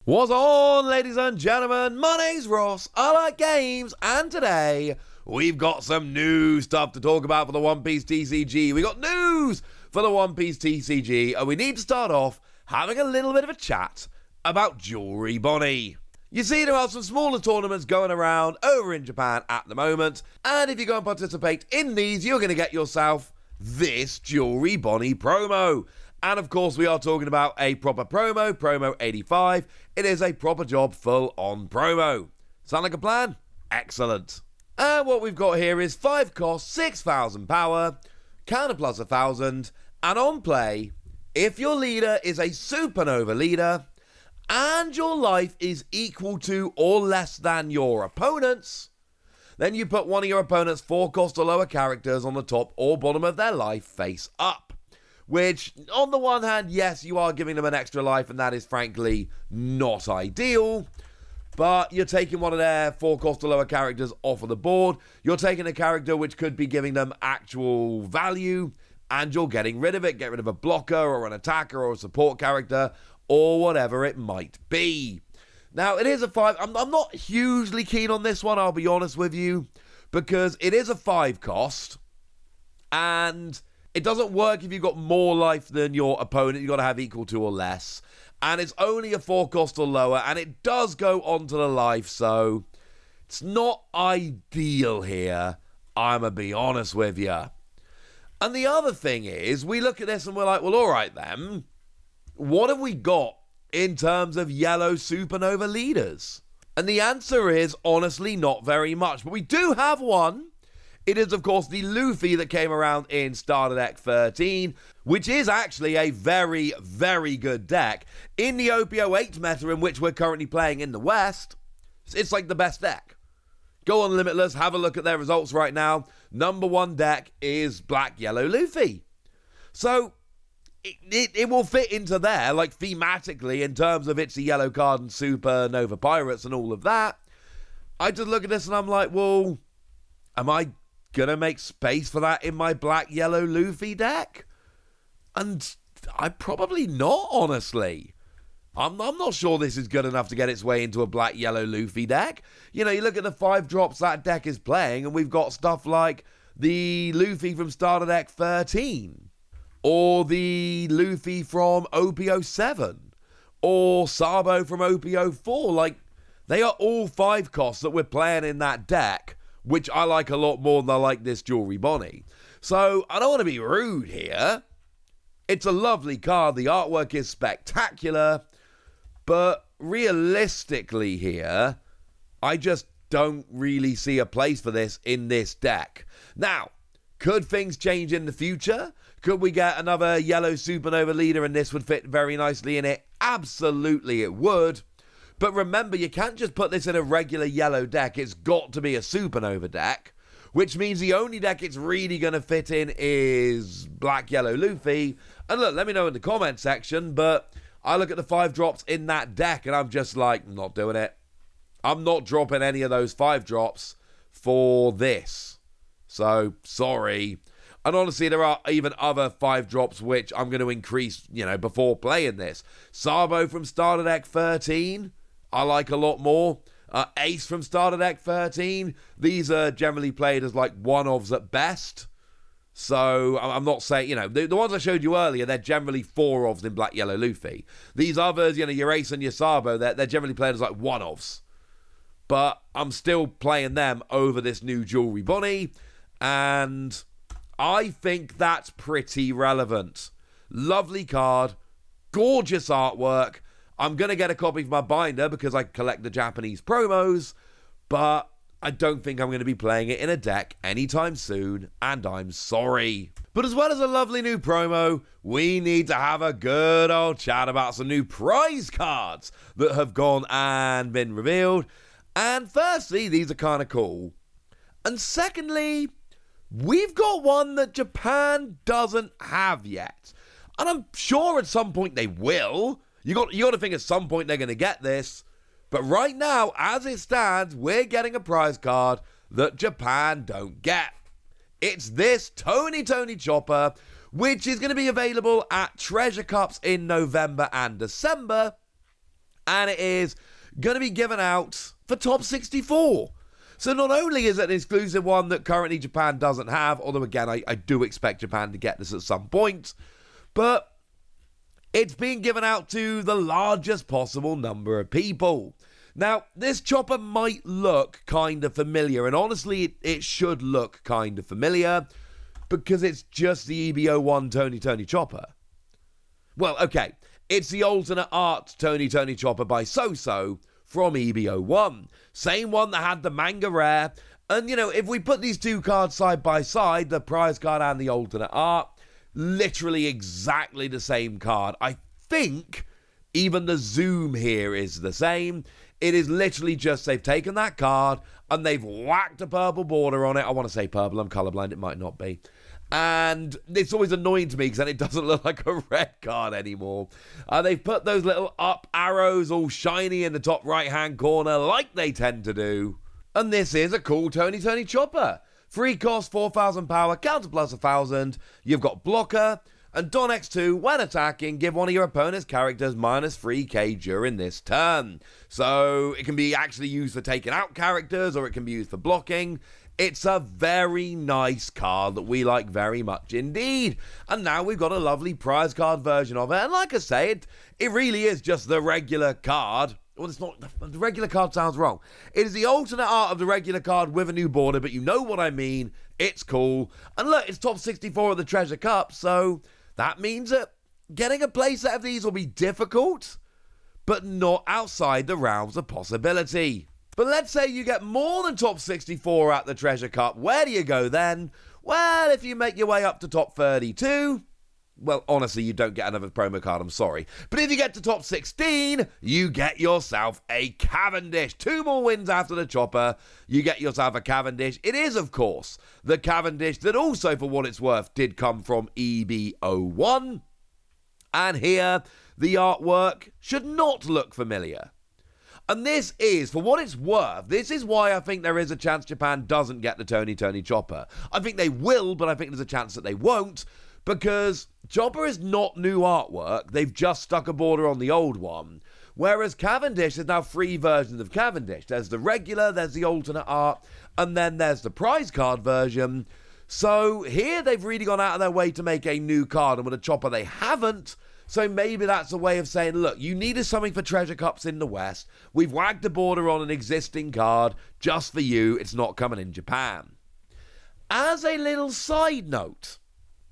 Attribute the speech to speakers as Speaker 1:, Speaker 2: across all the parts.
Speaker 1: What's on, ladies and gentlemen? My name's Ross, I like games, and today we've got some new stuff to talk about for the One Piece TCG. We got news for the One Piece TCG, and we need to start off having a little bit of a chat about Jewelry Bonney. You see, there are some smaller tournaments going around over in Japan at the moment, and if you go and participate in these, you're going to get yourself this Jewelry Bonney promo. And of course, we are talking about a proper promo 85. It is a proper job, full-on promo. Sound like a plan? Excellent. And what we've got here is 5 cost, 6,000 power, counter plus 1,000, and on play, if your leader is a supernova leader, and your life is equal to or less than your opponent's, then you put one of your opponent's 4 cost or lower characters on the top or bottom of their life face up. Which, on the one hand, yes, you are giving them an extra life, and that is frankly not ideal. But you're taking one of their 4 cost or lower characters off of the board. You're taking a character which could be giving them actual value, and you're getting rid of it. Get rid of a blocker or an attacker or a support character or whatever it might be. Now, it is a 5. I'm not hugely keen on this one, I'll be honest with you, because it is a 5 cost, and it doesn't work if you've got more life than your opponent. You've got to have equal to or less. And it's only a 4 cost or lower, and it does go onto the life, so it's not ideal here, I'm going to be honest with you. And the other thing is, we look at this and we're like, well, all right then, what have we got in terms of yellow supernova leaders? And the answer is, honestly, not very much. But we do have one. It is, of course, the Luffy that came around in Starter Deck 13, which is actually a very, very good deck. In the OP08 meta in which we're currently playing in the West, it's like the best deck. Go on Limitless, have a look at their results right now. Number 1 deck is Black Yellow Luffy. So it will fit into there, like thematically, in terms of it's a yellow card and Supernova Pirates and all of that. I just look at this and I'm like, well, am I gonna make space for that in my Black Yellow Luffy deck? And I'm probably not, honestly. I'm not sure this is good enough to get its way into a Black Yellow Luffy deck. You know, you look at the 5 drops that deck is playing, and we've got stuff like the Luffy from Starter Deck 13, or the Luffy from OP07, or Sabo from OP04. Like, they are all 5 costs that we're playing in that deck, which I like a lot more than I like this Jewelry Bonney. So, I don't want to be rude here. It's a lovely card. The artwork is spectacular. But realistically here, I just don't really see a place for this in this deck. Now, could things change in the future? Could we get another yellow supernova leader and this would fit very nicely in it? Absolutely it would. But remember, you can't just put this in a regular yellow deck. It's got to be a supernova deck, which means the only deck it's really going to fit in is Black Yellow Luffy. And look, let me know in the comment section, but I look at the 5 drops in that deck and I'm just like, I'm not doing it. I'm not dropping any of those 5 drops for this. So, sorry. And honestly, there are even other 5 drops which I'm going to increase, before playing this. Sabo from Starter Deck 13, I like a lot more. Ace from Starter Deck 13, these are generally played as like one-offs at best. So, I'm not saying, the ones I showed you earlier, they're generally 4-offs in Black Yellow Luffy. These others, your Ace and your Sabo, they're generally played as like one-offs. But I'm still playing them over this new Jewelry Bonney, and I think that's pretty relevant. Lovely card, gorgeous artwork. I'm going to get a copy of my binder because I collect the Japanese promos, but I don't think I'm going to be playing it in a deck anytime soon, and I'm sorry. But as well as a lovely new promo, we need to have a good old chat about some new prize cards that have gone and been revealed. And firstly, these are kind of cool. And secondly, we've got one that Japan doesn't have yet. And I'm sure at some point they will. You got to think at some point they're going to get this. But right now, as it stands, we're getting a prize card that Japan don't get. It's this Tony Chopper, which is going to be available at Treasure Cups in November and December. And it is going to be given out for Top 64. So not only is it an exclusive one that currently Japan doesn't have, although again, I do expect Japan to get this at some point, but it's being given out to the largest possible number of people. Now, this chopper might look kind of familiar, and honestly, it should look kind of familiar, because it's just the EBO1 Tony chopper. Well, okay, it's the alternate art Tony chopper by So-So from EBO1. Same one that had the manga rare. And, if we put these two cards side by side, the prize card and the alternate art, literally exactly the same card. I think even the zoom here is the same. It is literally just they've taken that card and they've whacked a purple border on it. I want to say purple. I'm colorblind. It might not be. And it's always annoying to me because then it doesn't look like a red card anymore. They've put those little up arrows all shiny in the top right-hand corner like they tend to do. And this is a cool Tony chopper. Free cost, 4,000 power, counter plus 1,000. You've got blocker. And Don X2, when attacking, give one of your opponent's characters minus 3k during this turn. So it can be actually used for taking out characters or it can be used for blocking. It's a very nice card that we like very much indeed. And now we've got a lovely prize card version of it. And like I say, it really is just the regular card. Well, it's not. The regular card sounds wrong. It is the alternate art of the regular card with a new border, but you know what I mean. It's cool. And look, it's top 64 of the Treasure Cup, so that means that getting a playset of these will be difficult, but not outside the realms of possibility. But let's say you get more than top 64 at the Treasure Cup. Where do you go then? Well, if you make your way up to top 32, well, honestly, you don't get another promo card, I'm sorry. But if you get to top 16, you get yourself a Cavendish. 2 more wins after the chopper, you get yourself a Cavendish. It is, of course, the Cavendish that also, for what it's worth, did come from EBO1. And here, the artwork should not look familiar. And this is, for what it's worth, this is why I think there is a chance Japan doesn't get the Tony chopper. I think they will, but I think there's a chance that they won't, because chopper is not new artwork. They've just stuck a border on the old one. Whereas Cavendish is now 3 versions of Cavendish. There's the regular, there's the alternate art, and then there's the prize card version. So here they've really gone out of their way to make a new card, and with a chopper they haven't. So maybe that's a way of saying, look, you needed something for Treasure Cups in the West. We've whacked the border on an existing card just for you. It's not coming in Japan. As a little side note,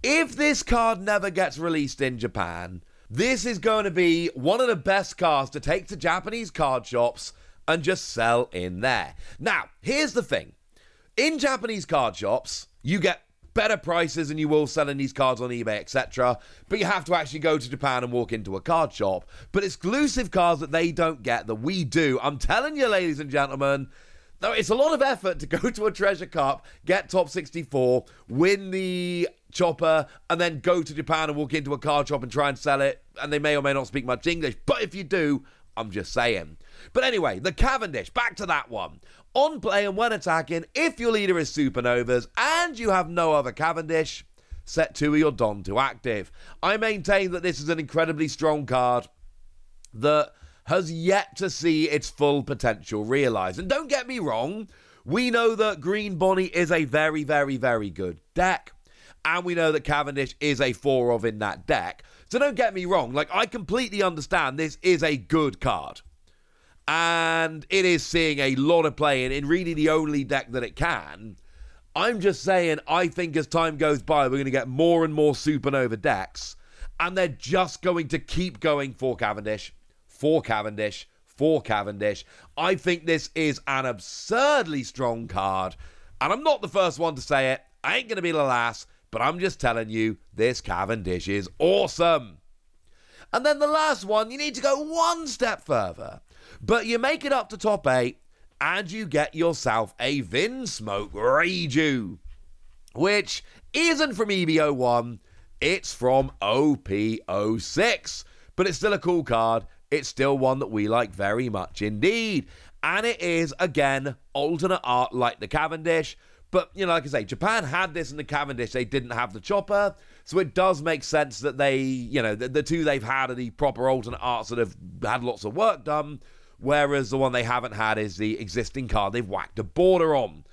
Speaker 1: if this card never gets released in Japan, this is going to be one of the best cards to take to Japanese card shops and just sell in there. Now, here's the thing. In Japanese card shops, you get better prices than you will selling these cards on eBay, etc. But you have to actually go to Japan and walk into a card shop. But exclusive cards that they don't get, that we do, I'm telling you, ladies and gentlemen, though it's a lot of effort to go to a Treasure Cup, get top 64, win the chopper, and then go to Japan and walk into a card shop and try and sell it. And they may or may not speak much English. But if you do, I'm just saying. But anyway, the Cavendish, back to that one. On play and when attacking, if your leader is Supernovas and you have no other Cavendish, set 2 of your Don to active. I maintain that this is an incredibly strong card that has yet to see its full potential realised. And don't get me wrong, we know that Green Bonney is a very, very, very good deck. And we know that Cavendish is a 4 of in that deck. So don't get me wrong, I completely understand this is a good card. And it is seeing a lot of play in really the only deck that it can. I'm just saying, I think as time goes by, we're going to get more and more Supernova decks. And they're just going to keep going for Cavendish, for Cavendish, for Cavendish. I think this is an absurdly strong card. And I'm not the first one to say it. I ain't going to be the last. But I'm just telling you, this Cavendish is awesome. And then the last one, you need to go one step further. But you make it up to top 8, and you get yourself a Vinsmoke Reiju, which isn't from EBO1, it's from OP06. But it's still a cool card. It's still one that we like very much indeed. And it is, again, alternate art like the Cavendish. But, like I say, Japan had this in the Cavendish. They didn't have the chopper. So it does make sense that they, the two they've had are the proper alternate arts that have had lots of work done, whereas the one they haven't had is the existing card they've whacked a border on.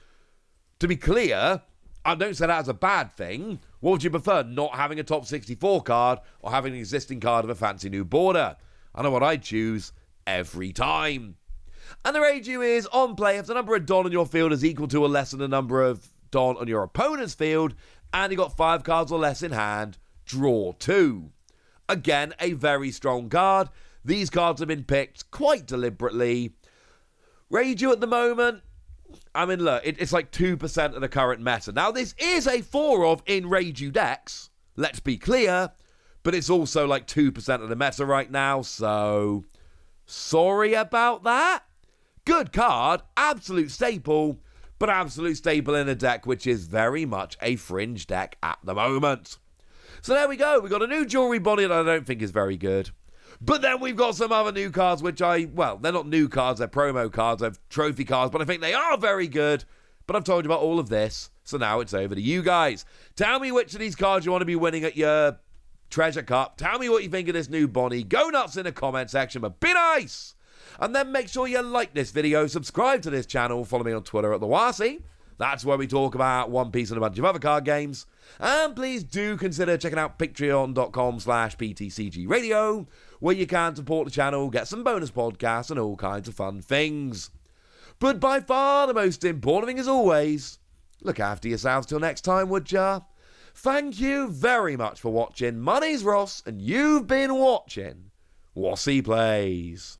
Speaker 1: To be clear, I don't say that as a bad thing. What would you prefer, not having a top 64 card or having an existing card of a fancy new border? I know what I'd choose every time. And the Reiju is, on play, if the number of Don on your field is equal to or less than the number of Don on your opponent's field, and you got 5 cards or less in hand, draw 2. Again, a very strong card. These cards have been picked quite deliberately. Reiju at the moment, I mean, look, it's like 2% of the current meta. Now, this is a 4-of in Reiju decks, let's be clear, but it's also like 2% of the meta right now, so sorry about that. Good card, absolute staple, but absolute staple in a deck which is very much a fringe deck at the moment. So there we go. We got a new Jewelry Bonney that I don't think is very good. But then we've got some other new cards which they're not new cards, they're promo cards, they're trophy cards, but I think they are very good. But I've told you about all of this, so now it's over to you guys. Tell me which of these cards you want to be winning at your Treasure Cup. Tell me what you think of this new Bonney. Go nuts in the comment section, but be nice! And then make sure you like this video, subscribe to this channel, follow me on Twitter at TheWasi. That's where we talk about One Piece and a bunch of other card games. And please do consider checking out patreon.com/PTCG Radio, where you can support the channel, get some bonus podcasts, and all kinds of fun things. But by far the most important thing, as always, look after yourselves till next time, would ya? Thank you very much for watching. My name's Ross, and you've been watching Wasi Plays.